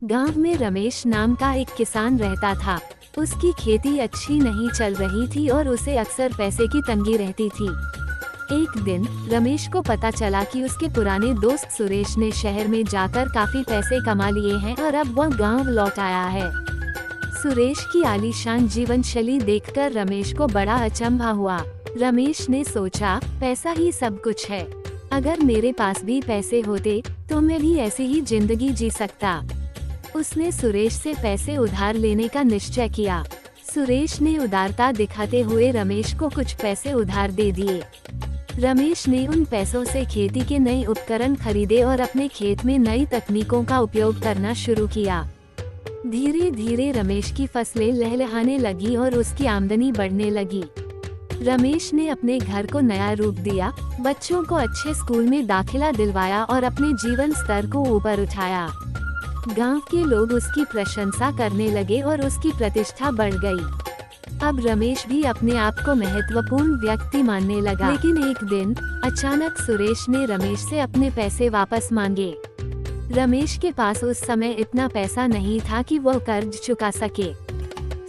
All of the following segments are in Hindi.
गांव में रमेश नाम का एक किसान रहता था। उसकी खेती अच्छी नहीं चल रही थी और उसे अक्सर पैसे की तंगी रहती थी। एक दिन रमेश को पता चला कि उसके पुराने दोस्त सुरेश ने शहर में जाकर काफी पैसे कमा लिए हैं और अब वह गांव लौट आया है। सुरेश की आलीशान जीवन शैली देखकर रमेश को बड़ा अचंभा हुआ। रमेश ने सोचा, पैसा ही सब कुछ है। अगर मेरे पास भी पैसे होते तो मैं भी ऐसी ही जिंदगी जी सकता। उसने सुरेश से पैसे उधार लेने का निश्चय किया। सुरेश ने उदारता दिखाते हुए रमेश को कुछ पैसे उधार दे दिए। रमेश ने उन पैसों से खेती के नए उपकरण खरीदे और अपने खेत में नई तकनीकों का उपयोग करना शुरू किया। धीरे धीरे रमेश की फसलें लहलहाने लगी और उसकी आमदनी बढ़ने लगी। रमेश ने अपने घर को नया रूप दिया, बच्चों को अच्छे स्कूल में दाखिला दिलवाया और अपने जीवन स्तर को ऊपर उठाया। गांव के लोग उसकी प्रशंसा करने लगे और उसकी प्रतिष्ठा बढ़ गई। अब रमेश भी अपने आप को महत्वपूर्ण व्यक्ति मानने लगा। लेकिन एक दिन अचानक सुरेश ने रमेश से अपने पैसे वापस मांगे। रमेश के पास उस समय इतना पैसा नहीं था कि वह कर्ज चुका सके।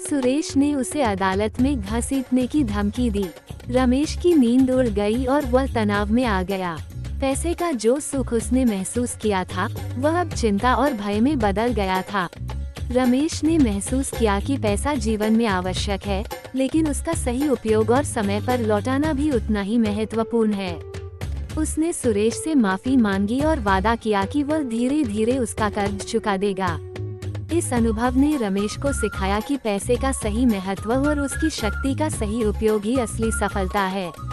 सुरेश ने उसे अदालत में घसीटने की धमकी दी। रमेश की नींद उड़ गई और वह तनाव में आ गया। पैसे का जो सुख उसने महसूस किया था वह अब चिंता और भय में बदल गया था। रमेश ने महसूस किया कि पैसा जीवन में आवश्यक है, लेकिन उसका सही उपयोग और समय पर लौटाना भी उतना ही महत्वपूर्ण है। उसने सुरेश से माफी मांगी और वादा किया कि वह धीरे धीरे उसका कर्ज चुका देगा। इस अनुभव ने रमेश को सिखाया कि पैसे का सही महत्व और उसकी शक्ति का सही उपयोग ही असली सफलता है।